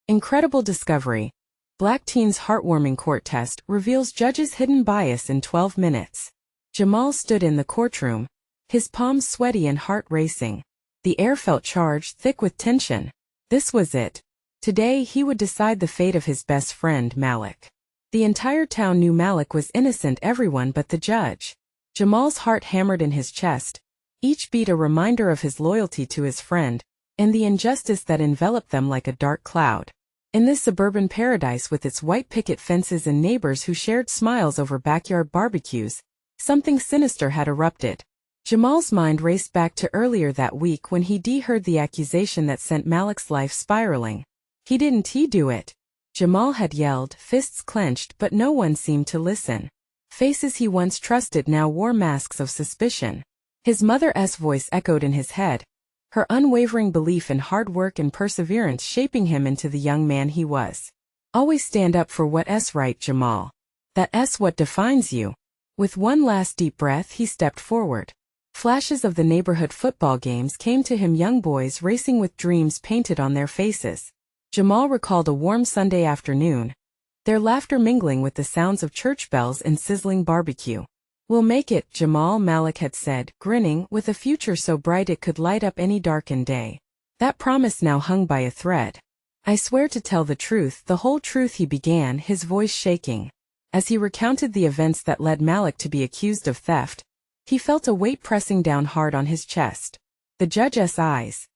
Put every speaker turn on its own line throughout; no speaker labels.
Incredible discovery. Black teen's heartwarming court test reveals judge's hidden bias in 12 minutes. Jamal stood in the courtroom, his palms sweaty and heart racing. The air felt charged, thick with tension. This was it. Today he would decide the fate of his best friend, Malik. The entire town knew Malik was innocent, everyone but the judge. Jamal's heart hammered in his chest, each beat a reminder of his loyalty to his friend, and the injustice that enveloped them like a dark cloud. In this suburban paradise with its white picket fences and neighbors who shared smiles over backyard barbecues, something sinister had erupted. Jamal's mind raced back to earlier that week when he heard the accusation that sent Malik's life spiraling. Didn't he do it? Jamal had yelled, fists clenched, but no one seemed to listen. Faces he once trusted now wore masks of suspicion. His mother's voice echoed in his head, her unwavering belief in hard work and perseverance shaping him into the young man he was. Always stand up for what's right, Jamal. That's what defines you. With one last deep breath he stepped forward. Flashes of the neighborhood football games came to him, young boys racing with dreams painted on their faces. Jamal recalled a warm Sunday afternoon, their laughter mingling with the sounds of church bells and sizzling barbecue. "We'll make it, Jamal," Malik had said, grinning, with a future so bright it could light up any darkened day. That promise now hung by a thread. "I swear to tell the truth, the whole truth," he began, his voice shaking. As he recounted the events that led Malik to be accused of theft, he felt a weight pressing down hard on his chest. The judge's eyes.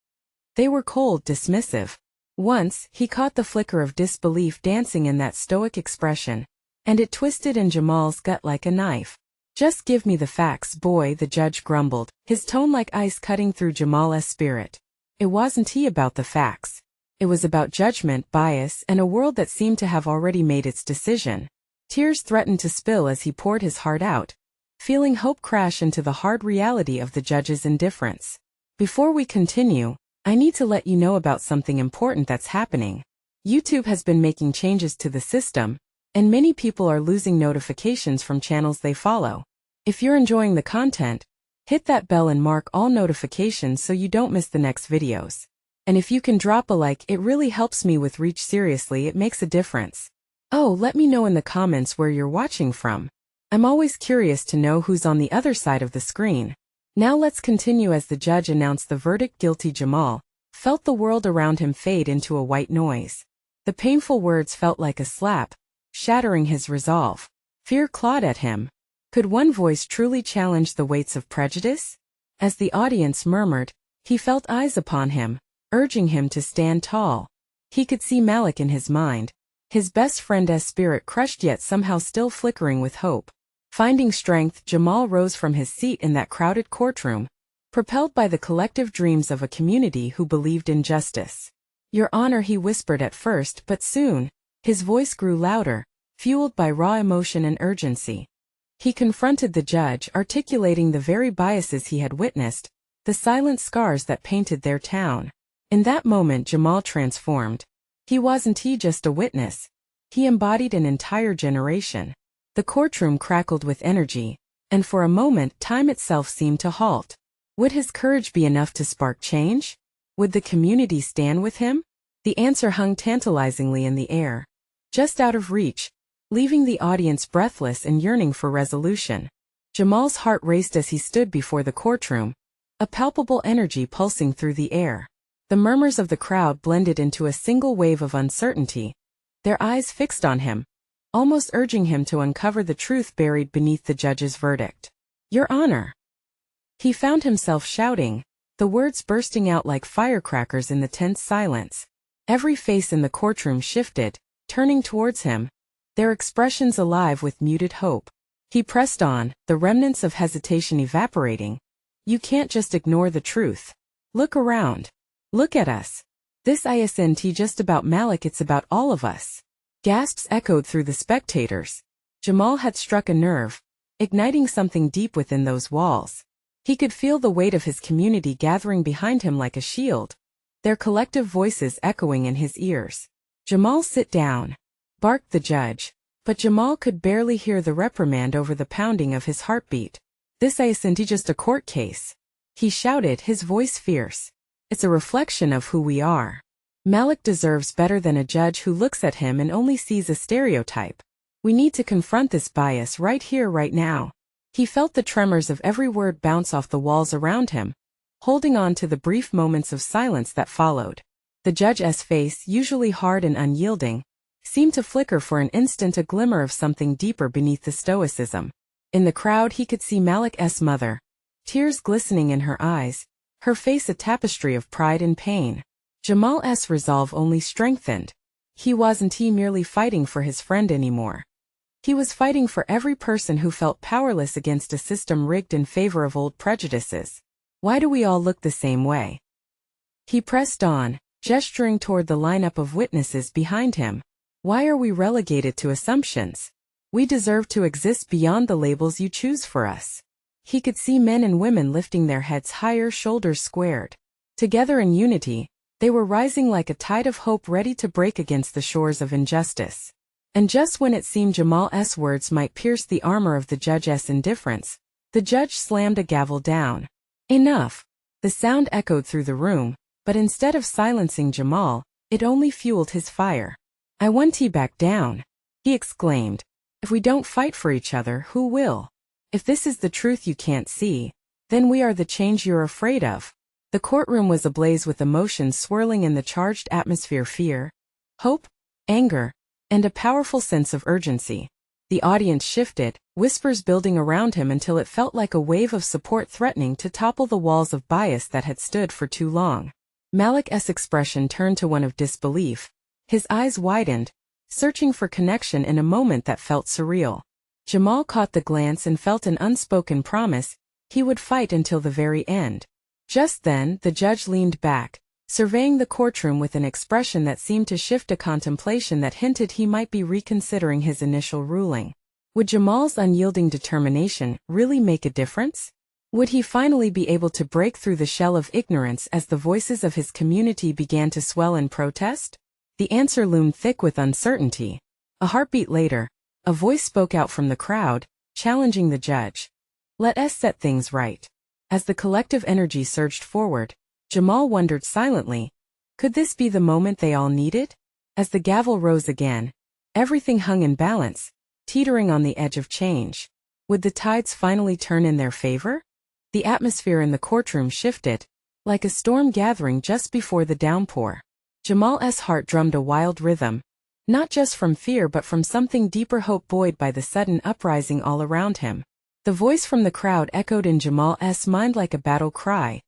They were cold, dismissive. Once, he caught the flicker of disbelief dancing in that stoic expression, and it twisted in Jamal's gut like a knife. "Just give me the facts, boy," the judge grumbled, his tone like ice cutting through Jamal's spirit. It wasn't about the facts. It was about judgment, bias, and a world that seemed to have already made its decision. Tears threatened to spill as he poured his heart out, feeling hope crash into the hard reality of the judge's indifference. "Before we continue, I need to let you know about something important that's happening. YouTube has been making changes to the system, and many people are losing notifications from channels they follow. If you're enjoying the content, hit that bell and mark all notifications so you don't miss the next videos. And if you can drop a like, it really helps me with reach. Seriously, it makes a difference. Oh, let me know in the comments where you're watching from. I'm always curious to know who's on the other side of the screen." Now let's continue. As the judge announced the verdict, guilty, Jamal felt the world around him fade into a white noise. The painful words felt like a slap, shattering his resolve. Fear clawed at him. Could one voice truly challenge the weights of prejudice? As the audience murmured, he felt eyes upon him, urging him to stand tall. He could see Malik in his mind, his best friend's spirit crushed yet somehow still flickering with hope. Finding strength, Jamal rose from his seat in that crowded courtroom, propelled by the collective dreams of a community who believed in justice. "Your Honor," he whispered at first, but soon, his voice grew louder, fueled by raw emotion and urgency. He confronted the judge, articulating the very biases he had witnessed, the silent scars that painted their town. In that moment, Jamal transformed. He wasn't just a witness. He embodied an entire generation. The courtroom crackled with energy, and for a moment time itself seemed to halt. Would his courage be enough to spark change? Would the community stand with him? The answer hung tantalizingly in the air, just out of reach, leaving the audience breathless and yearning for resolution. Jamal's heart raced as he stood before the courtroom, a palpable energy pulsing through the air. The murmurs of the crowd blended into a single wave of uncertainty, their eyes fixed on him, almost urging him to uncover the truth buried beneath the judge's verdict. "Your Honor!" He found himself shouting, the words bursting out like firecrackers in the tense silence. Every face in the courtroom shifted, turning towards him, their expressions alive with muted hope. He pressed on, the remnants of hesitation evaporating. "You can't just ignore the truth. Look around. Look at us. This isn't just about Malik, it's about all of us." Gasps echoed through the spectators. Jamal had struck a nerve, igniting something deep within those walls. He could feel the weight of his community gathering behind him like a shield, their collective voices echoing in his ears. "Jamal, sit down," barked the judge, but Jamal could barely hear the reprimand over the pounding of his heartbeat. "This isn't just a court case," he shouted, his voice fierce. "It's a reflection of who we are. Malik deserves better than a judge who looks at him and only sees a stereotype. We need to confront this bias right here, right now. He felt the tremors of every word bounce off the walls around him, holding on to the brief moments of silence that followed. The judge's face, usually hard and unyielding, seemed to flicker for an instant, a glimmer of something deeper beneath the stoicism. In the crowd he could see Malik's mother, tears glistening in her eyes, her face a tapestry of pride and pain. Jamal's resolve only strengthened. He wasn't merely fighting for his friend anymore. He was fighting for every person who felt powerless against a system rigged in favor of old prejudices. Why do we all look the same way? He pressed on, gesturing toward the lineup of witnesses behind him. Why are we relegated to assumptions? We deserve to exist beyond the labels you choose for us. He could see men and women lifting their heads higher, shoulders squared. Together in unity, they were rising like a tide of hope, ready to break against the shores of injustice. And just when it seemed Jamal's words might pierce the armor of the judge's indifference, the judge slammed a gavel down. Enough! The sound echoed through the room, but instead of silencing Jamal, it only fueled his fire. "I want you back down," he exclaimed. "If we don't fight for each other, who will? If this is the truth you can't see, then we are the change you're afraid of." The courtroom was ablaze with emotions swirling in the charged atmosphere: fear, hope, anger, and a powerful sense of urgency. The audience shifted, whispers building around him until it felt like a wave of support threatening to topple the walls of bias that had stood for too long. Malik's expression turned to one of disbelief. His eyes widened, searching for connection in a moment that felt surreal. Jamal caught the glance and felt an unspoken promise: he would fight until the very end. Just then, the judge leaned back, surveying the courtroom with an expression that seemed to shift, a contemplation that hinted he might be reconsidering his initial ruling. Would Jamal's unyielding determination really make a difference? Would he finally be able to break through the shell of ignorance as the voices of his community began to swell in protest? The answer loomed thick with uncertainty. A heartbeat later, a voice spoke out from the crowd, challenging the judge. "Let us set things right." As the collective energy surged forward, Jamal wondered silently, could this be the moment they all needed? As the gavel rose again, everything hung in balance, teetering on the edge of change. Would the tides finally turn in their favor? The atmosphere in the courtroom shifted, like a storm gathering just before the downpour. Jamal's heart drummed a wild rhythm, not just from fear but from something deeper: hope, buoyed by the sudden uprising all around him. The voice from the crowd echoed in Jamal's mind like a battle cry,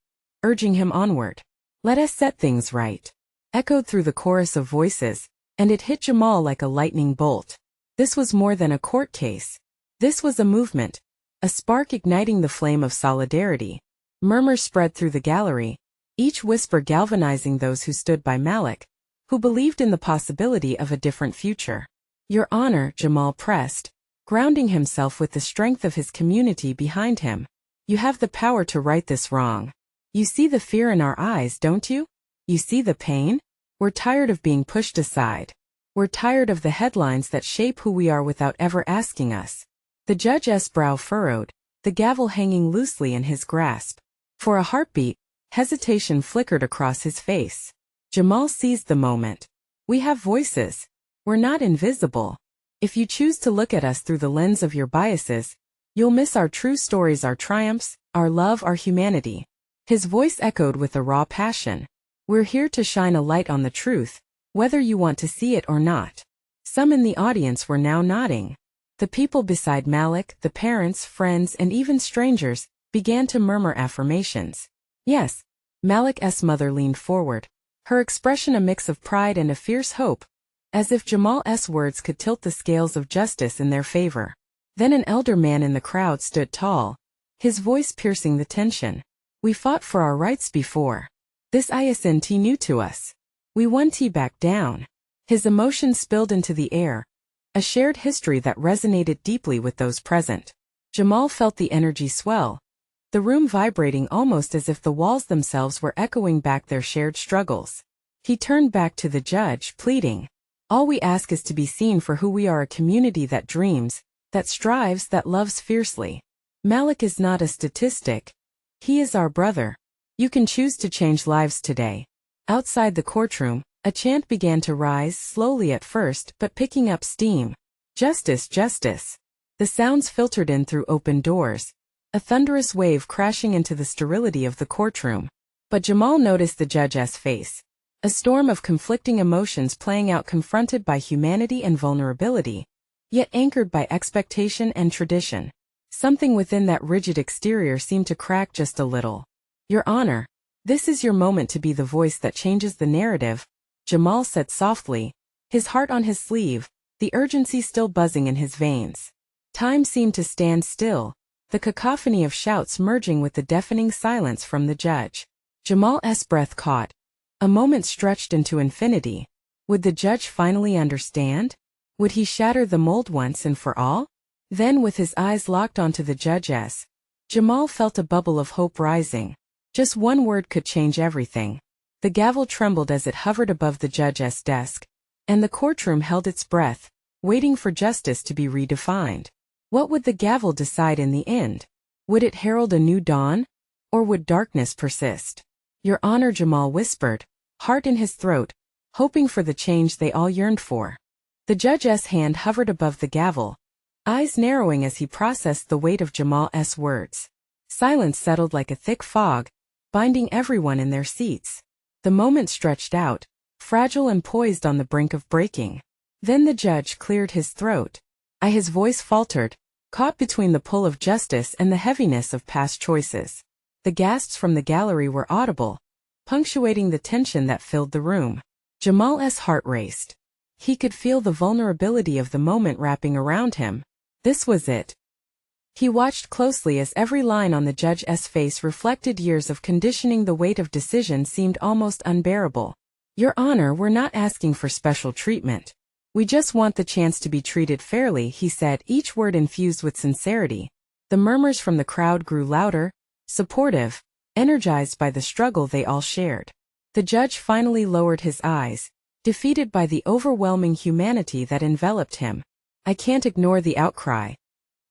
urging him onward. "Let us set things right," echoed through the chorus of voices, and it hit Jamal like a lightning bolt. This was more than a court case. This was a movement, a spark igniting the flame of solidarity. Murmurs spread through the gallery, each whisper galvanizing those who stood by Malik, who believed in the possibility of a different future. "Your Honor," Jamal pressed, grounding himself with the strength of his community behind him. "You have the power to right this wrong. You see the fear in our eyes, don't you? You see the pain? We're tired of being pushed aside. We're tired of the headlines that shape who we are without ever asking us." The judge's brow furrowed, the gavel hanging loosely in his grasp. For a heartbeat, hesitation flickered across his face. Jamal seized the moment. "We have voices. We're not invisible. If you choose to look at us through the lens of your biases, you'll miss our true stories, our triumphs, our love, our humanity." His voice echoed with a raw passion. "We're here to shine a light on the truth, whether you want to see it or not." Some in the audience were now nodding. The people beside Malik, the parents, friends, and even strangers, began to murmur affirmations. "Yes." Malik's mother leaned forward, her expression a mix of pride and a fierce hope, as if Jamal's words could tilt the scales of justice in their favor. Then an elder man in the crowd stood tall, his voice piercing the tension. "We fought for our rights before. This isn't new to us. We want you back down." His emotions spilled into the air, a shared history that resonated deeply with those present. Jamal felt the energy swell, the room vibrating almost as if the walls themselves were echoing back their shared struggles. He turned back to the judge, pleading, "All we ask is to be seen for who we are: a community that dreams, that strives, that loves fiercely. Malik is not a statistic. He is our brother. You can choose to change lives today." Outside the courtroom, A chant began to rise, slowly at first, but picking up steam. Justice, justice. The sounds filtered in through open doors, a thunderous wave crashing into the sterility of the courtroom. But Jamal noticed the judge's face. A storm of conflicting emotions playing out, confronted by humanity and vulnerability, yet anchored by expectation and tradition. Something within that rigid exterior seemed to crack just a little. Your Honor, this is your moment to be the voice that changes the narrative, Jamal said softly, his heart on his sleeve, the urgency still buzzing in his veins. Time seemed to stand still, the cacophony of shouts merging with the deafening silence from the judge. Jamal's breath caught. A moment stretched into infinity. Would the judge finally understand? Would he shatter the mold once and for all? Then, with his eyes locked onto the judge's, Jamal felt a bubble of hope rising. Just one word could change everything. The gavel trembled as it hovered above the judge's desk, and the courtroom held its breath, waiting for justice to be redefined. What would the gavel decide in the end? Would it herald a new dawn? Or would darkness persist? Your Honor, Jamal whispered, heart in his throat, hoping for the change they all yearned for. The judge's hand hovered above the gavel, eyes narrowing as he processed the weight of Jamal's words. Silence settled like a thick fog, binding everyone in their seats. The moment stretched out, fragile and poised on the brink of breaking. Then the judge cleared his throat. His voice faltered, caught between the pull of justice and the heaviness of past choices. The gasps from the gallery were audible, punctuating the tension that filled the room. Jamal's heart raced. He could feel the vulnerability of the moment wrapping around him. This was it. He watched closely as every line on the judge's face reflected years of conditioning. The weight of decision seemed almost unbearable. Your Honor, we're not asking for special treatment. We just want the chance to be treated fairly, he said, each word infused with sincerity. The murmurs from the crowd grew louder, supportive, energized by the struggle they all shared. The judge finally lowered his eyes, defeated by the overwhelming humanity that enveloped him. I can't ignore the outcry.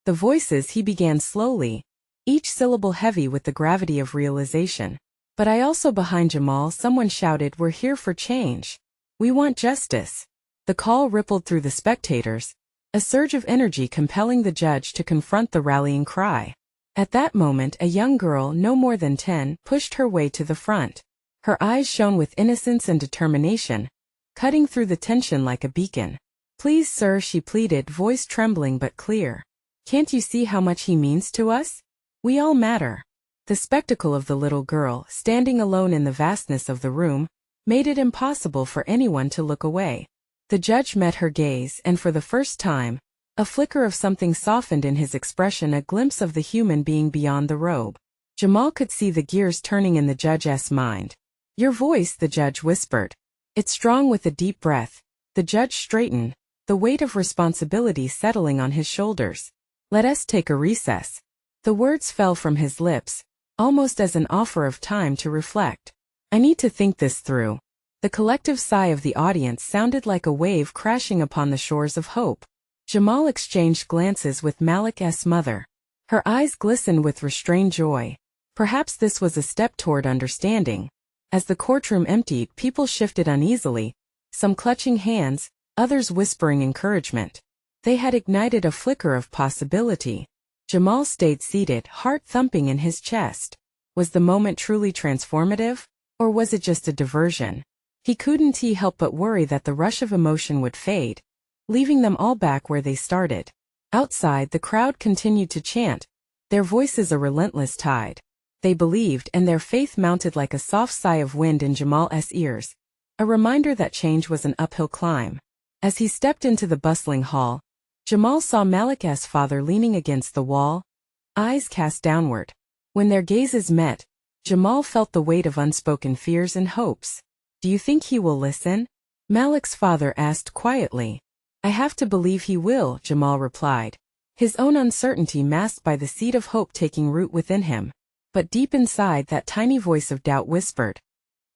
The voices, he began slowly, each syllable heavy with the gravity of realization. But I also, behind Jamal, someone shouted, we're here for change. We want justice. The call rippled through the spectators, a surge of energy compelling the judge to confront the rallying cry. At that moment, a young girl, no more than 10, pushed her way to the front. Her eyes shone with innocence and determination, cutting through the tension like a beacon. Please, sir, she pleaded, voice trembling but clear. Can't you see how much he means to us? We all matter. The spectacle of the little girl, standing alone in the vastness of the room, made it impossible for anyone to look away. The judge met her gaze, and for the first time, a flicker of something softened in his expression, a glimpse of the human being beyond the robe. Jamal could see the gears turning in the judge's mind. Your voice, the judge whispered. It's strong. With a deep breath, the judge straightened, the weight of responsibility settling on his shoulders. Let us take a recess. The words fell from his lips, almost as an offer of time to reflect. I need to think this through. The collective sigh of the audience sounded like a wave crashing upon the shores of hope. Jamal exchanged glances with Malik's mother. Her eyes glistened with restrained joy. Perhaps this was a step toward understanding. As the courtroom emptied, people shifted uneasily, some clutching hands, others whispering encouragement. They had ignited a flicker of possibility. Jamal stayed seated, heart thumping in his chest. Was the moment truly transformative? Or was it just a diversion? He couldn't help but worry that the rush of emotion would fade, leaving them all back where they started. Outside, the crowd continued to chant, their voices a relentless tide. They believed, and their faith mounted like a soft sigh of wind in Jamal's ears, a reminder that change was an uphill climb. As he stepped into the bustling hall, Jamal saw Malik's father leaning against the wall, eyes cast downward. When their gazes met, Jamal felt the weight of unspoken fears and hopes. Do you think he will listen? Malik's father asked quietly. I have to believe he will, Jamal replied, his own uncertainty masked by the seed of hope taking root within him. But deep inside, that tiny voice of doubt whispered,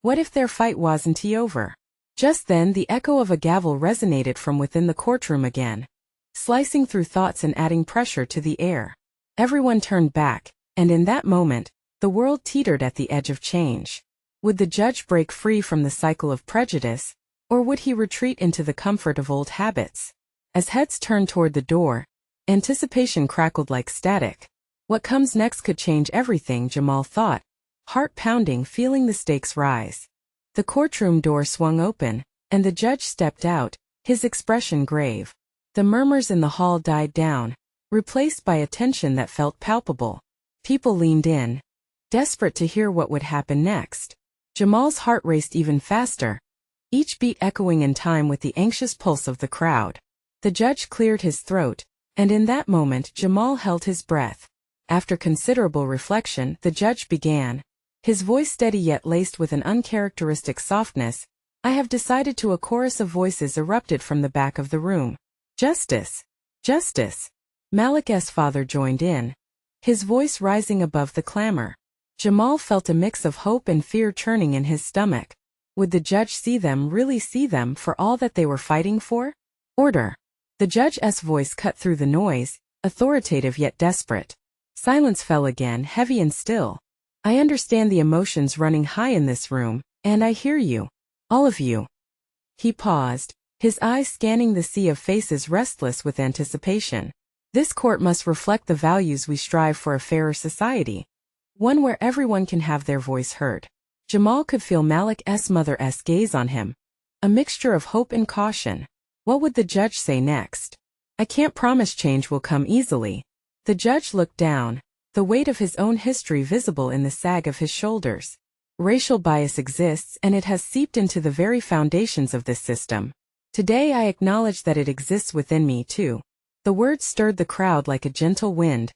what if their fight wasn't over? Just then, the echo of a gavel resonated from within the courtroom again, slicing through thoughts and adding pressure to the air. Everyone turned back, and in that moment, the world teetered at the edge of change. Would the judge break free from the cycle of prejudice, Or would he retreat into the comfort of old habits? As heads turned toward the door, anticipation crackled like static. What comes next could change everything, Jamal thought, heart pounding, feeling the stakes rise. The courtroom door swung open, and the judge stepped out, his expression grave. The murmurs in the hall died down, replaced by a tension that felt palpable. People leaned in, desperate to hear what would happen next. Jamal's heart raced even faster, each beat echoing in time with the anxious pulse of the crowd. The judge cleared his throat, and in that moment Jamal held his breath. After considerable reflection, the judge began, his voice steady yet laced with an uncharacteristic softness. I have decided to. A chorus of voices erupted from the back of the room. Justice! Justice! Malik's father joined in, his voice rising above the clamor. Jamal felt a mix of hope and fear churning in his stomach. Would the judge see them, really see them, for all that they were fighting for? Order! The judge's voice cut through the noise, authoritative yet desperate. Silence fell again, heavy and still. I understand the emotions running high in this room, and I hear you. All of you. He paused, his eyes scanning the sea of faces restless with anticipation. This court must reflect the values we strive for: a fairer society. One where everyone can have their voice heard. Jamal could feel Malik's mother's gaze on him, a mixture of hope and caution. What would the judge say next? I can't promise change will come easily. The judge looked down, the weight of his own history visible in the sag of his shoulders. Racial bias exists, and it has seeped into the very foundations of this system. Today I acknowledge that it exists within me too. The words stirred the crowd like a gentle wind,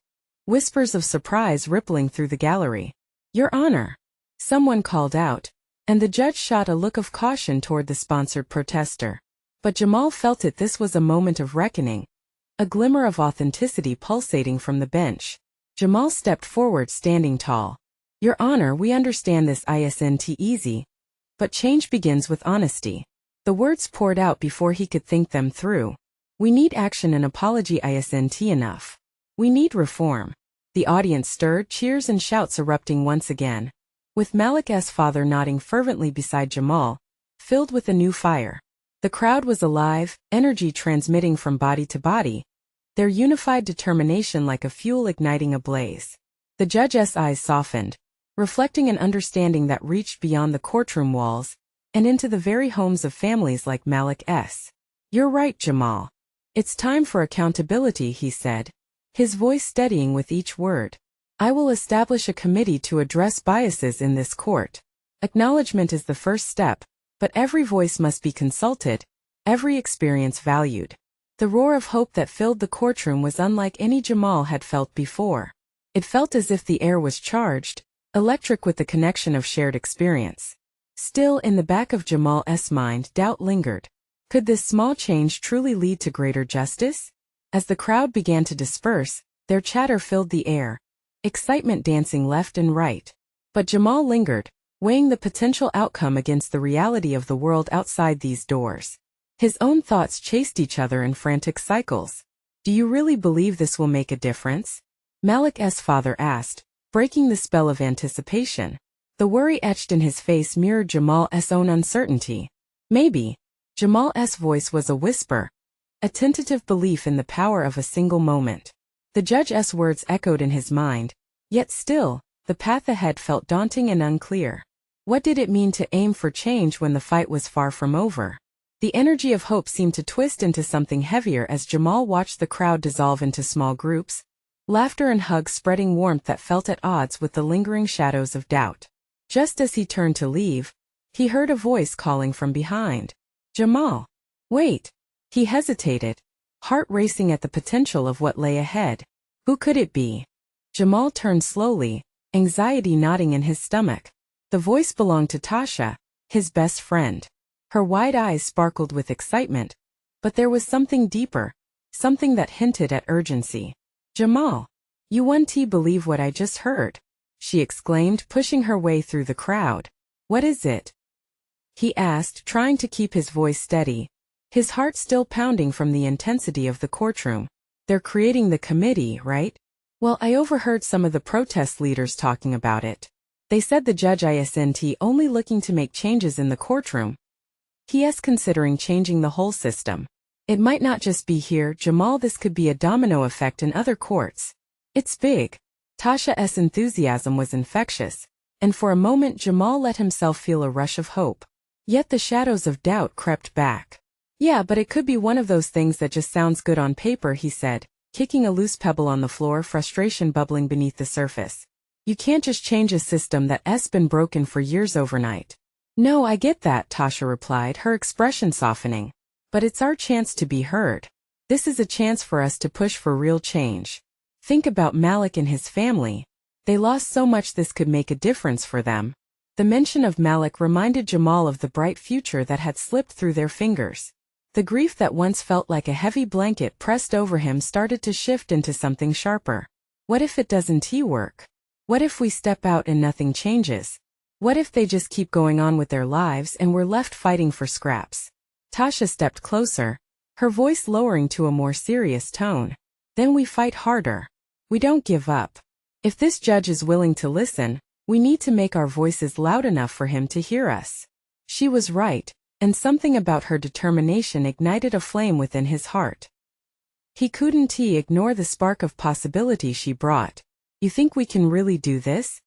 whispers of surprise rippling through the gallery. Your Honor! Someone called out, and the judge shot a look of caution toward the sponsored protester. But Jamal felt it. This was a moment of reckoning, a glimmer of authenticity pulsating from the bench. Jamal stepped forward, standing tall. Your Honor, we understand this isn't easy, but change begins with honesty. The words poured out before he could think them through. We need action. An apology isn't enough. We need reform. The audience stirred, cheers and shouts erupting once again, with Malik's father nodding fervently beside Jamal, filled with a new fire. The crowd was alive, energy transmitting from body to body, their unified determination like a fuel igniting a blaze. The judge's eyes softened, reflecting an understanding that reached beyond the courtroom walls and into the very homes of families like Malik's. You're right, Jamal. It's time for accountability, he said, his voice steadying with each word. I will establish a committee to address biases in this court. Acknowledgement is the first step, but every voice must be consulted, every experience valued. The roar of hope that filled the courtroom was unlike any Jamal had felt before. It felt as if the air was charged, electric with the connection of shared experience. Still, in the back of Jamal's mind, doubt lingered. Could this small change truly lead to greater justice? As the crowd began to disperse, their chatter filled the air, excitement dancing left and right. But Jamal lingered, weighing the potential outcome against the reality of the world outside these doors. His own thoughts chased each other in frantic cycles. Do you really believe this will make a difference? Malik's father asked, breaking the spell of anticipation. The worry etched in his face mirrored Jamal's own uncertainty. Maybe. Jamal's voice was a whisper, a tentative belief in the power of a single moment. The judge's words echoed in his mind, yet still, the path ahead felt daunting and unclear. What did it mean to aim for change when the fight was far from over? The energy of hope seemed to twist into something heavier as Jamal watched the crowd dissolve into small groups, laughter and hugs spreading warmth that felt at odds with the lingering shadows of doubt. Just as he turned to leave, he heard a voice calling from behind. Jamal! Wait! He hesitated, heart racing at the potential of what lay ahead. Who could it be? Jamal turned slowly, anxiety knotting in his stomach. The voice belonged to Tasha, his best friend. Her wide eyes sparkled with excitement, but there was something deeper, something that hinted at urgency. Jamal, you won't believe what I just heard, she exclaimed, pushing her way through the crowd. What is it? He asked, trying to keep his voice steady, his heart still pounding from the intensity of the courtroom. They're creating the committee, right? Well, I overheard some of the protest leaders talking about it. They said the judge isn't only looking to make changes in the courtroom, He's considering changing the whole system. It might not just be here, Jamal, this could be a domino effect in other courts. It's big. Tasha's enthusiasm was infectious, and for a moment Jamal let himself feel a rush of hope. Yet the shadows of doubt crept back. Yeah, but it could be one of those things that just sounds good on paper, he said, kicking a loose pebble on the floor, frustration bubbling beneath the surface. You can't just change a system that's been broken for years overnight. No, I get that, Tasha replied, her expression softening. But it's our chance to be heard. This is a chance for us to push for real change. Think about Malik and his family. They lost so much, this could make a difference for them. The mention of Malik reminded Jamal of the bright future that had slipped through their fingers. The grief that once felt like a heavy blanket pressed over him started to shift into something sharper. What if it doesn't work? What if we step out and nothing changes? What if they just keep going on with their lives and we're left fighting for scraps? Tasha stepped closer, her voice lowering to a more serious tone. Then we fight harder. We don't give up. If this judge is willing to listen, we need to make our voices loud enough for him to hear us. She was right, and something about her determination ignited a flame within his heart. He couldn't ignore the spark of possibility she brought. You think we can really do this?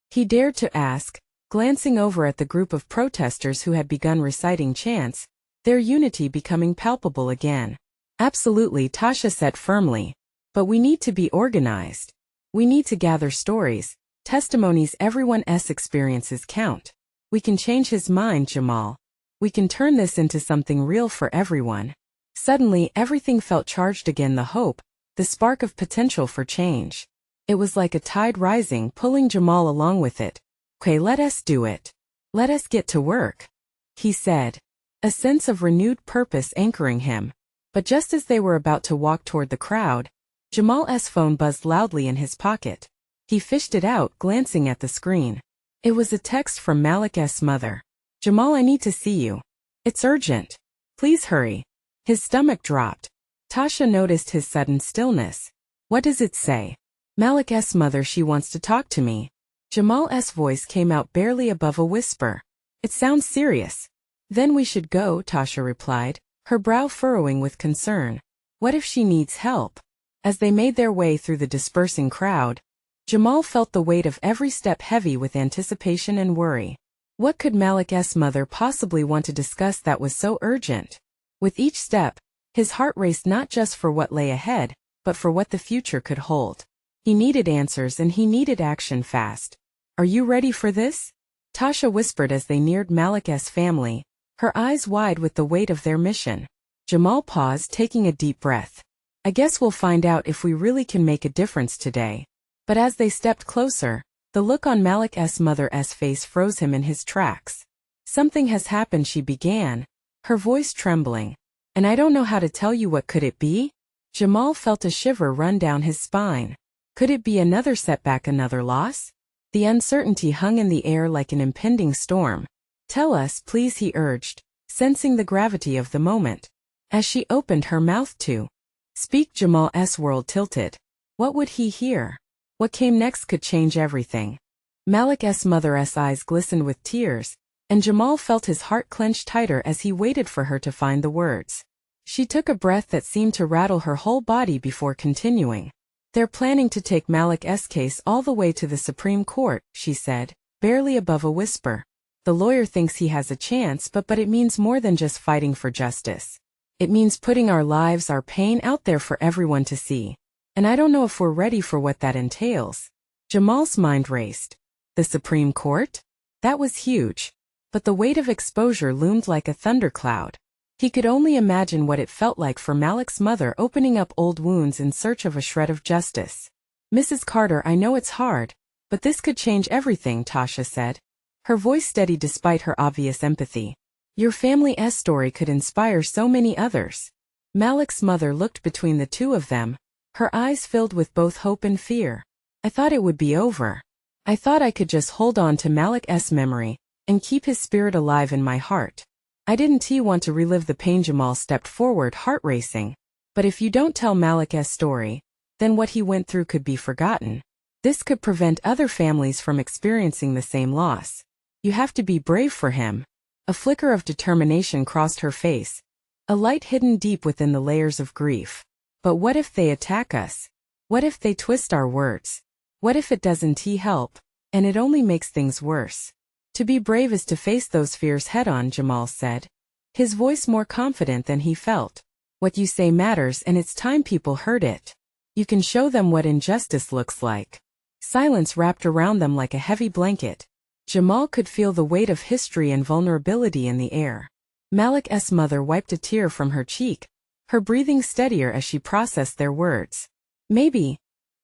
He dared to ask, glancing over at the group of protesters who had begun reciting chants, their unity becoming palpable again. Absolutely, Tasha said firmly. But we need to be organized. We need to gather stories, testimonies, everyone's experiences count. We can change his mind, Jamal. We can turn this into something real for everyone. Suddenly, everything felt charged again, the hope, the spark of potential for change. It was like a tide rising, pulling Jamal along with it. Okay, let us do it. Let us get to work, he said, a sense of renewed purpose anchoring him. But just as they were about to walk toward the crowd, Jamal's phone buzzed loudly in his pocket. He fished it out, glancing at the screen. It was a text from Malik's mother. Jamal, I need to see you. It's urgent. Please hurry. His stomach dropped. Tasha noticed his sudden stillness. What does it say? Malik's mother, she wants to talk to me. Jamal's voice came out barely above a whisper. It sounds serious. Then we should go, Tasha replied, her brow furrowing with concern. What if she needs help? As they made their way through the dispersing crowd, Jamal felt the weight of every step heavy with anticipation and worry. What could Malik's mother possibly want to discuss that was so urgent? With each step, his heart raced, not just for what lay ahead, but for what the future could hold. He needed answers and he needed action fast. Are you ready for this? Tasha whispered as they neared Malik's family, her eyes wide with the weight of their mission. Jamal paused, taking a deep breath. I guess we'll find out if we really can make a difference today. But as they stepped closer, the look on Malik's mother's face froze him in his tracks. Something has happened, she began, her voice trembling. And I don't know how to tell you. What could it be? Jamal felt a shiver run down his spine. Could it be another setback, another loss? The uncertainty hung in the air like an impending storm. Tell us, please, he urged, sensing the gravity of the moment. As she opened her mouth to speak, Jamal's world tilted. What would he hear? What came next could change everything. Malik's mother's eyes glistened with tears, and Jamal felt his heart clench tighter as he waited for her to find the words. She took a breath that seemed to rattle her whole body before continuing. They're planning to take Malik's case all the way to the Supreme Court, she said, barely above a whisper. The lawyer thinks he has a chance, but it means more than just fighting for justice. It means putting our lives, our pain out there for everyone to see. And I don't know if we're ready for what that entails. Jamal's mind raced. The Supreme Court? That was huge. But the weight of exposure loomed like a thundercloud. He could only imagine what it felt like for Malik's mother opening up old wounds in search of a shred of justice. Mrs. Carter, I know it's hard, but this could change everything, Tasha said, her voice steady despite her obvious empathy. Your family's story could inspire so many others. Malik's mother looked between the two of them, her eyes filled with both hope and fear. I thought it would be over. I thought I could just hold on to Malik's memory and keep his spirit alive in my heart. I didn't want to relive the pain. Jamal stepped forward, heart racing. But if you don't tell Malik's story, then what he went through could be forgotten. This could prevent other families from experiencing the same loss. You have to be brave for him. A flicker of determination crossed her face, a light hidden deep within the layers of grief. But what if they attack us? What if they twist our words? What if it doesn't help, and it only makes things worse? To be brave is to face those fears head-on, Jamal said, his voice more confident than he felt. What you say matters, and it's time people heard it. You can show them what injustice looks like. Silence wrapped around them like a heavy blanket. Jamal could feel the weight of history and vulnerability in the air. Malik's mother wiped a tear from her cheek, her breathing steadier as she processed their words. Maybe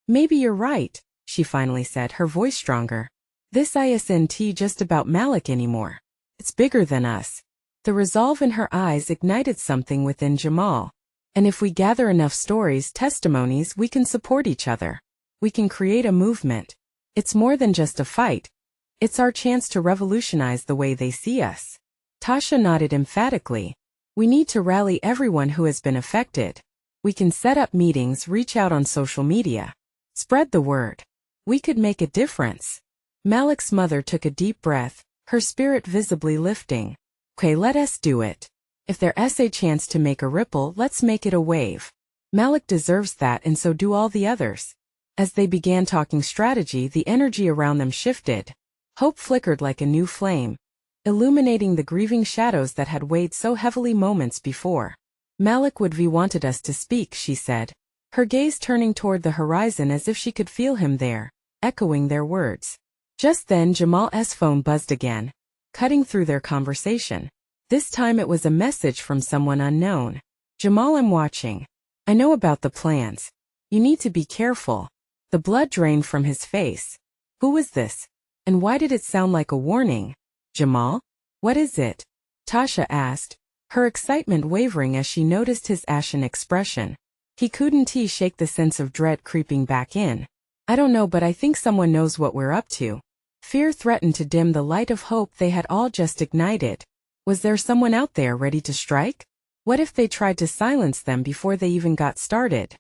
you're right, she finally said, her voice stronger. This isn't just about Malik anymore. It's bigger than us. The resolve in her eyes ignited something within Jamal. And if we gather enough stories, testimonies, we can support each other. We can create a movement. It's more than just a fight. It's our chance to revolutionize the way they see us. Tasha nodded emphatically. We need to rally everyone who has been affected. We can set up meetings, reach out on social media. Spread the word. We could make a difference. Malik's mother took a deep breath, her spirit visibly lifting. Okay, let us do it. If there's a chance to make a ripple, let's make it a wave. Malik deserves that, and so do all the others. As they began talking strategy, the energy around them shifted. Hope flickered like a new flame, illuminating the grieving shadows that had weighed so heavily moments before. Malik would have wanted us to speak, she said, her gaze turning toward the horizon as if she could feel him there, echoing their words. Just then Jamal's phone buzzed again, cutting through their conversation. This time it was a message from someone unknown. Jamal, I'm watching. I know about the plans. You need to be careful. The blood drained from his face. Who was this? And why did it sound like a warning? Jamal? What is it? Tasha asked, her excitement wavering as she noticed his ashen expression. He couldn't shake the sense of dread creeping back in. I don't know, but I think someone knows what we're up to. Fear threatened to dim the light of hope they had all just ignited. Was there someone out there ready to strike? What if they tried to silence them before they even got started?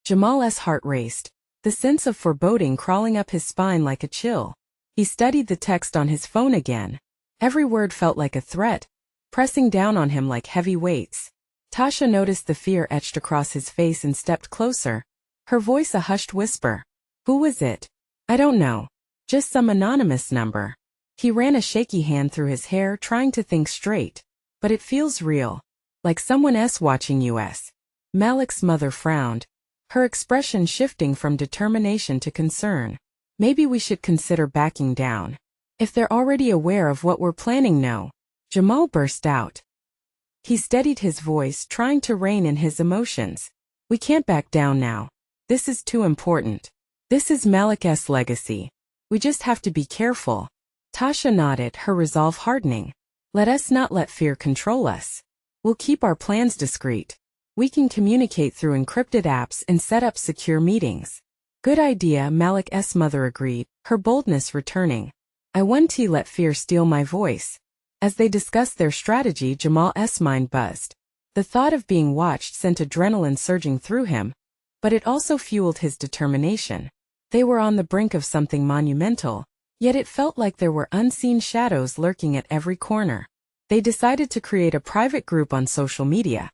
Jamal's heart raced, the sense of foreboding crawling up his spine like a chill. He studied the text on his phone again. Every word felt like a threat, pressing down on him like heavy weights. Tasha noticed the fear etched across his face and stepped closer, her voice a hushed whisper. Who was it? I don't know. Just some anonymous number. He ran a shaky hand through his hair, trying to think straight. But it feels real. Like someone's watching us. Malik's mother frowned, her expression shifting from determination to concern. Maybe we should consider backing down. If they're already aware of what we're planning, no. Jamal burst out. He steadied his voice, trying to rein in his emotions. We can't back down now. This is too important. This is Malik's legacy. We just have to be careful. Tasha nodded, her resolve hardening. Let us not let fear control us. We'll keep our plans discreet. We can communicate through encrypted apps and set up secure meetings. Good idea, Malik's mother agreed, her boldness returning. I won't let fear steal my voice. As they discussed their strategy, Jamal's mind buzzed. The thought of being watched sent adrenaline surging through him, but it also fueled his determination. They were on the brink of something monumental, yet it felt like there were unseen shadows lurking at every corner. They decided to create a private group on social media,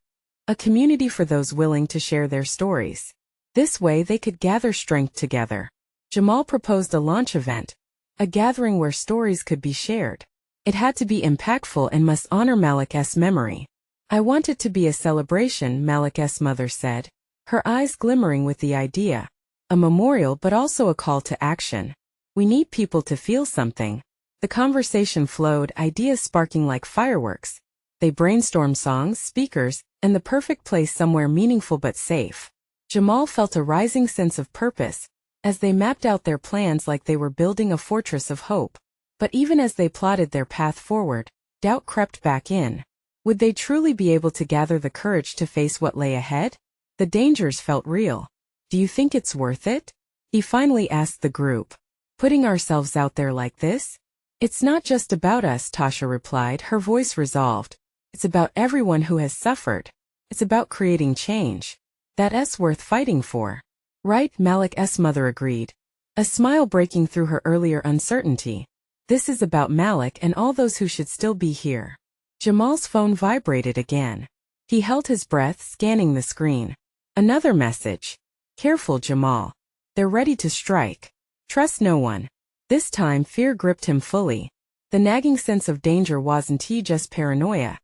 a community for those willing to share their stories. This way they could gather strength together. Jamal proposed a launch event, a gathering where stories could be shared. It had to be impactful and must honor Malik's memory. I want it to be a celebration, Malik's mother said, her eyes glimmering with the idea. A memorial, but also a call to action. We need people to feel something. The conversation flowed, ideas sparking like fireworks. They brainstormed songs, speakers, and the perfect place somewhere meaningful but safe. Jamal felt a rising sense of purpose as they mapped out their plans like they were building a fortress of hope. But even as they plotted their path forward, doubt crept back in. Would they truly be able to gather the courage to face what lay ahead? The dangers felt real. Do you think it's worth it? He finally asked the group. Putting ourselves out there like this? It's not just about us, Tasha replied, her voice resolved. It's about everyone who has suffered. It's about creating change. That's worth fighting for. Right, Malik's mother agreed, a smile breaking through her earlier uncertainty. This is about Malik and all those who should still be here. Jamal's phone vibrated again. He held his breath, scanning the screen. Another message. Careful, Jamal. They're ready to strike. Trust no one. This time fear gripped him fully. The nagging sense of danger wasn't just paranoia.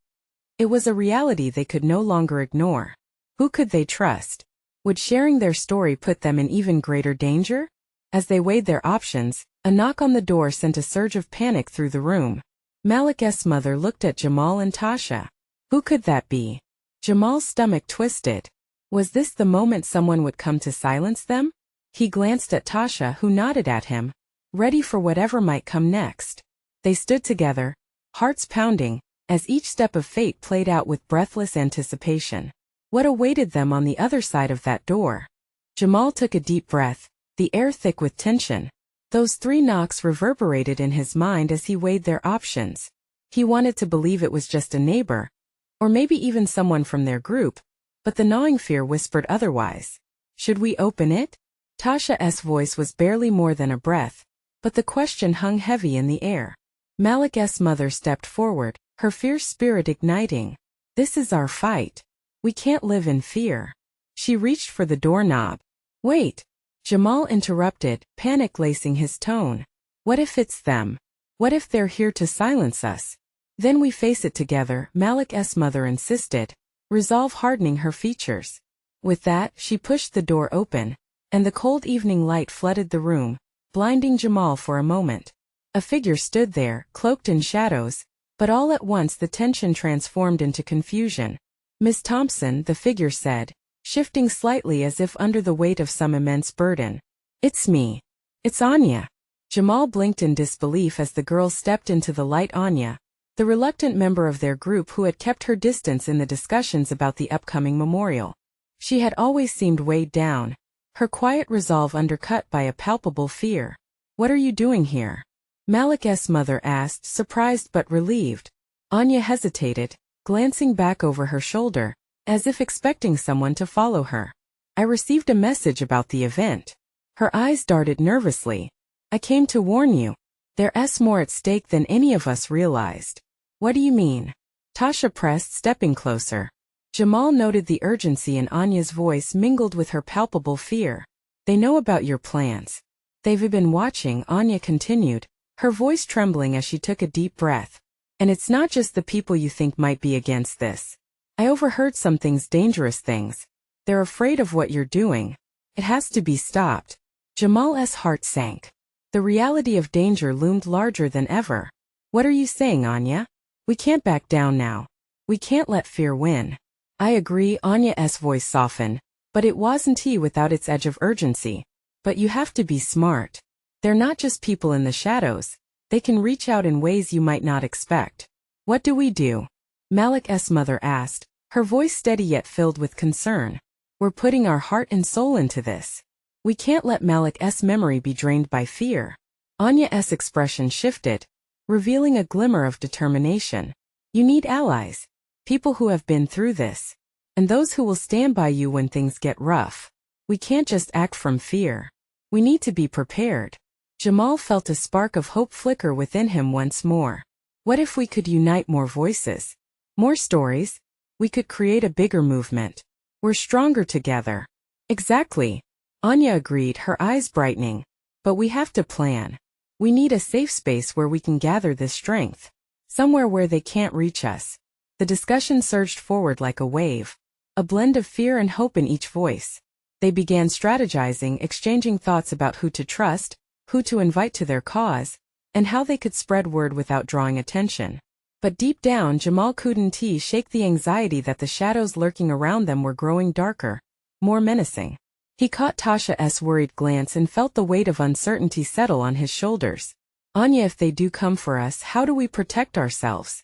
It was a reality they could no longer ignore. Who could they trust? Would sharing their story put them in even greater danger? As they weighed their options, a knock on the door sent a surge of panic through the room. Malik's mother looked at Jamal and Tasha. Who could that be? Jamal's stomach twisted. Was this the moment someone would come to silence them? He glanced at Tasha, who nodded at him, ready for whatever might come next. They stood together, hearts pounding, as each step of fate played out with breathless anticipation. What awaited them on the other side of that door? Jamal took a deep breath, the air thick with tension. Those 3 knocks reverberated in his mind as he weighed their options. He wanted to believe it was just a neighbor, or maybe even someone from their group, but the gnawing fear whispered otherwise. Should we open it? Tasha's voice was barely more than a breath, but the question hung heavy in the air. Malik's mother stepped forward, her fierce spirit igniting. This is our fight. We can't live in fear. She reached for the doorknob. Wait. Jamal interrupted, panic lacing his tone. What if it's them? What if they're here to silence us? Then we face it together, Malik's mother insisted, resolve hardening her features. With that, she pushed the door open, and the cold evening light flooded the room, blinding Jamal for a moment. A figure stood there, cloaked in shadows, but all at once the tension transformed into confusion. Miss Thompson, the figure said, shifting slightly as if under the weight of some immense burden. It's me. It's Anya. Jamal blinked in disbelief as the girl stepped into the light. Anya, the reluctant member of their group who had kept her distance in the discussions about the upcoming memorial. She had always seemed weighed down, her quiet resolve undercut by a palpable fear. What are you doing here? Malik's mother asked, surprised but relieved. Anya hesitated, glancing back over her shoulder, as if expecting someone to follow her. I received a message about the event. Her eyes darted nervously. I came to warn you. There's more at stake than any of us realized. What do you mean? Tasha pressed, stepping closer. Jamal noted the urgency in Anya's voice mingled with her palpable fear. They know about your plans. They've been watching, Anya continued, her voice trembling as she took a deep breath. And it's not just the people you think might be against this. I overheard some things, dangerous things. They're afraid of what you're doing. It has to be stopped. Jamal's heart sank. The reality of danger loomed larger than ever. What are you saying, Anya? We can't back down now. We can't let fear win. I agree, Anya's voice softened, but it wasn't without its edge of urgency. But you have to be smart. They're not just people in the shadows. They can reach out in ways you might not expect. What do we do? Malik's mother asked, her voice steady yet filled with concern. We're putting our heart and soul into this. We can't let Malik's memory be drained by fear. Anya's expression shifted, revealing a glimmer of determination. You need allies. People who have been through this. And those who will stand by you when things get rough. We can't just act from fear. We need to be prepared. Jamal felt a spark of hope flicker within him once more. What if we could unite more voices? More stories? We could create a bigger movement. We're stronger together. Exactly. Anya agreed, her eyes brightening. But we have to plan. We need a safe space where we can gather this strength. Somewhere where they can't reach us. The discussion surged forward like a wave. A blend of fear and hope in each voice. They began strategizing, exchanging thoughts about who to trust, who to invite to their cause, and how they could spread word without drawing attention. But deep down, Jamal couldn't shake the anxiety that the shadows lurking around them were growing darker, more menacing. He caught Tasha's worried glance and felt the weight of uncertainty settle on his shoulders. Anya, if they do come for us, how do we protect ourselves?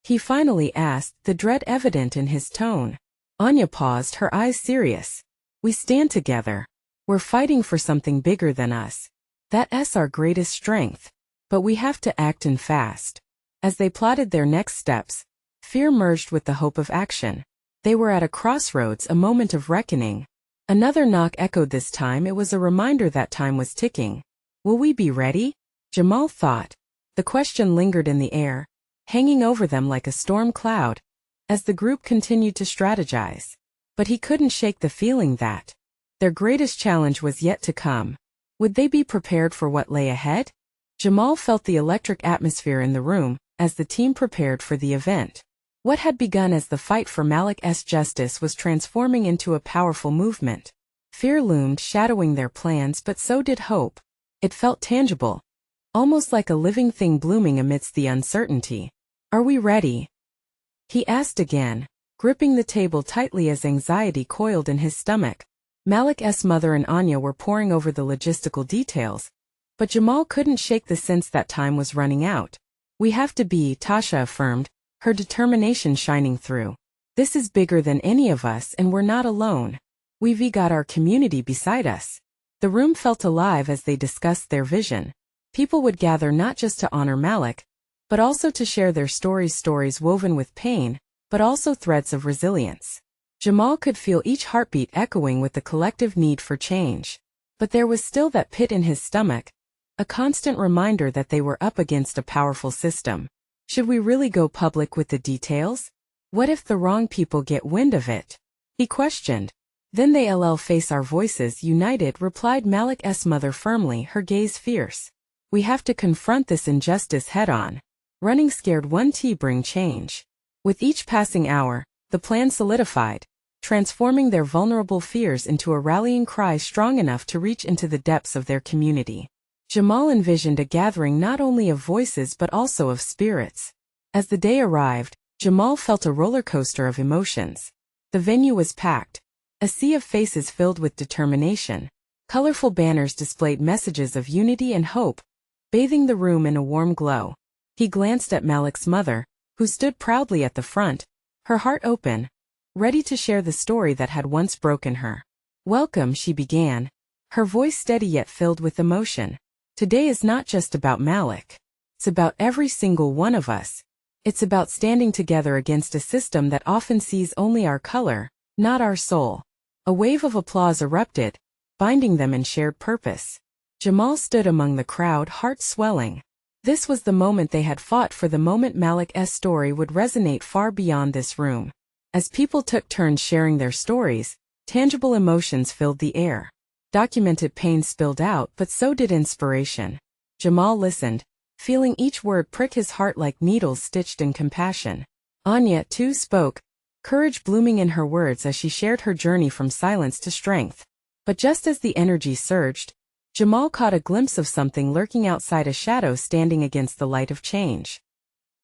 He finally asked, the dread evident in his tone. Anya paused, her eyes serious. We stand together. We're fighting for something bigger than us. That's our greatest strength. But we have to act and fast. As they plotted their next steps, fear merged with the hope of action. They were at a crossroads, a moment of reckoning. Another knock echoed this time. It was a reminder that time was ticking. Will we be ready? Jamal thought. The question lingered in the air, hanging over them like a storm cloud, as the group continued to strategize. But he couldn't shake the feeling that their greatest challenge was yet to come. Would they be prepared for what lay ahead? Jamal felt the electric atmosphere in the room as the team prepared for the event. What had begun as the fight for Malik's justice was transforming into a powerful movement. Fear loomed, shadowing their plans, but so did hope. It felt tangible, almost like a living thing blooming amidst the uncertainty. "Are we ready?" he asked again, gripping the table tightly as anxiety coiled in his stomach. Malik's mother and Anya were poring over the logistical details, but Jamal couldn't shake the sense that time was running out. "We have to be," Tasha affirmed, her determination shining through. "This is bigger than any of us, and we're not alone. We've got our community beside us." The room felt alive as they discussed their vision. People would gather not just to honor Malik, but also to share their stories woven with pain, but also threads of resilience. Jamal could feel each heartbeat echoing with the collective need for change. But there was still that pit in his stomach, a constant reminder that they were up against a powerful system. Should we really go public with the details? What if the wrong people get wind of it? He questioned. "Then they'll face our voices united," replied Malik's mother firmly, her gaze fierce. "We have to confront this injustice head-on. Running scared won't bring change." With each passing hour, the plan solidified, transforming their vulnerable fears into a rallying cry strong enough to reach into the depths of their community. Jamal envisioned a gathering not only of voices but also of spirits. As the day arrived, Jamal felt a roller coaster of emotions. The venue was packed, a sea of faces filled with determination. Colorful banners displayed messages of unity and hope, bathing the room in a warm glow. He glanced at Malik's mother, who stood proudly at the front, her heart open, ready to share the story that had once broken her. "Welcome," she began, her voice steady yet filled with emotion. "Today is not just about Malik. It's about every single one of us. It's about standing together against a system that often sees only our color, not our soul." A wave of applause erupted, binding them in shared purpose. Jamal stood among the crowd, heart swelling. This was the moment they had fought for, the moment Malik's story would resonate far beyond this room. As people took turns sharing their stories, tangible emotions filled the air. Documented pain spilled out, but so did inspiration. Jamal listened, feeling each word prick his heart like needles stitched in compassion. Anya, too, spoke, courage blooming in her words as she shared her journey from silence to strength. But just as the energy surged, Jamal caught a glimpse of something lurking outside, a shadow standing against the light of change.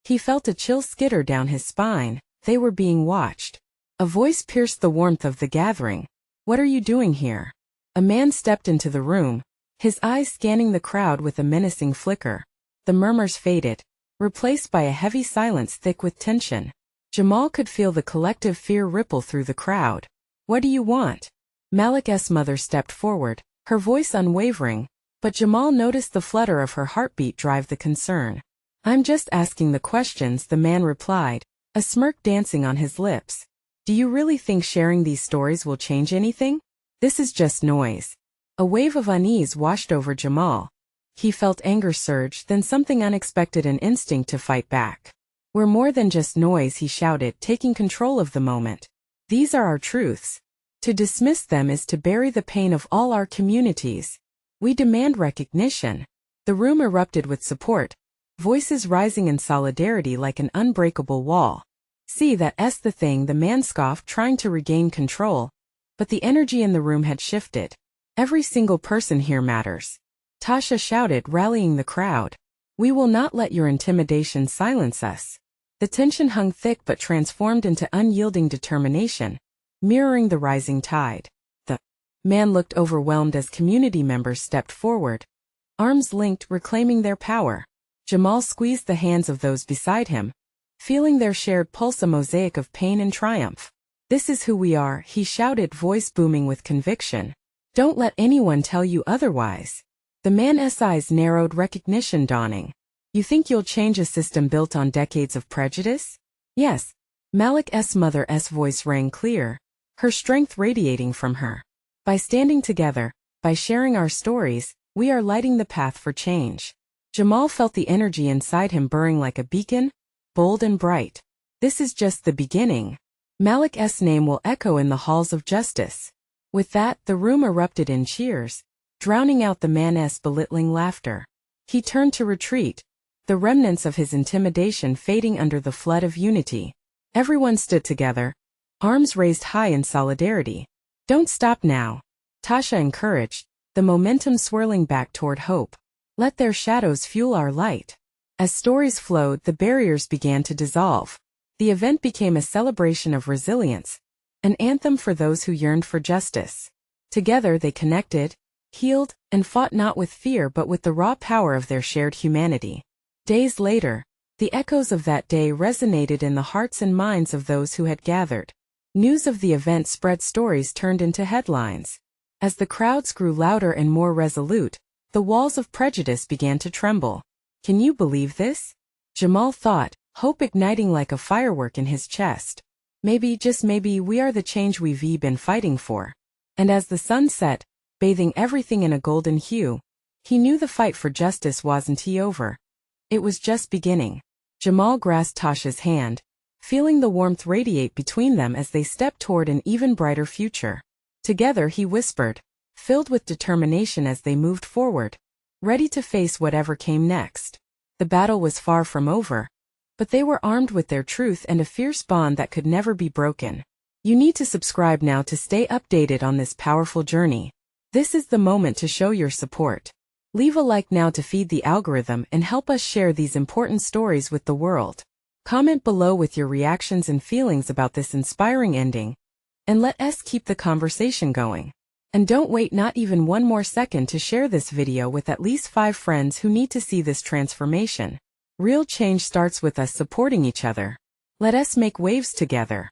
He felt a chill skitter down his spine. They were being watched. A voice pierced the warmth of the gathering. "What are you doing here?" A man stepped into the room, his eyes scanning the crowd with a menacing flicker. The murmurs faded, replaced by a heavy silence thick with tension. Jamal could feel the collective fear ripple through the crowd. "What do you want?" Malik's mother stepped forward, her voice unwavering, but Jamal noticed the flutter of her heartbeat drive the concern. "I'm just asking the questions," the man replied, a smirk dancing on his lips. "Do you really think sharing these stories will change anything? This is just noise." A wave of unease washed over Jamal. He felt anger surge, then something unexpected, an instinct to fight back. "We're more than just noise," he shouted, taking control of the moment. "These are our truths. To dismiss them is to bury the pain of all our communities. We demand recognition." The room erupted with support, voices rising in solidarity like an unbreakable wall. "See, that's the thing," the man scoffed, trying to regain control. But the energy in the room had shifted. "Every single person here matters," Tasha shouted, rallying the crowd. "We will not let your intimidation silence us." The tension hung thick but transformed into unyielding determination, mirroring the rising tide. The man looked overwhelmed as community members stepped forward, arms linked, reclaiming their power. Jamal squeezed the hands of those beside him, feeling their shared pulse, a mosaic of pain and triumph. "This is who we are," he shouted, voice booming with conviction. "Don't let anyone tell you otherwise." The man's eyes narrowed, recognition dawning. "You think you'll change a system built on decades of prejudice?" "Yes." Malik's mother's voice rang clear, her strength radiating from her. "By standing together, by sharing our stories, we are lighting the path for change." Jamal felt the energy inside him burning like a beacon, bold and bright. This is just the beginning. Malik's name will echo in the halls of justice. With that, the room erupted in cheers, drowning out the man's belittling laughter. He turned to retreat, the remnants of his intimidation fading under the flood of unity. Everyone stood together, arms raised high in solidarity. Don't stop now, Tasha encouraged, the momentum swirling back toward hope. Let their shadows fuel our light. As stories flowed, the barriers began to dissolve. The event became a celebration of resilience, an anthem for those who yearned for justice. Together they connected, healed, and fought not with fear but with the raw power of their shared humanity. Days later, the echoes of that day resonated in the hearts and minds of those who had gathered. News of the event spread, stories turned into headlines. As the crowds grew louder and more resolute, the walls of prejudice began to tremble. Can you believe this? Jamal thought, hope igniting like a firework in his chest. Maybe, just maybe, we are the change we've been fighting for. And as the sun set, bathing everything in a golden hue, he knew the fight for justice wasn't over. It was just beginning. Jamal grasped Tasha's hand, feeling the warmth radiate between them as they stepped toward an even brighter future. Together, he whispered, filled with determination as they moved forward, ready to face whatever came next. The battle was far from over, but they were armed with their truth and a fierce bond that could never be broken. You need to subscribe now to stay updated on this powerful journey. This is the moment to show your support. Leave a like now to feed the algorithm and help us share these important stories with the world. Comment below with your reactions and feelings about this inspiring ending, and let us keep the conversation going. And don't wait not even one more second to share this video with at least 5 friends who need to see this transformation. Real change starts with us supporting each other. Let us make waves together.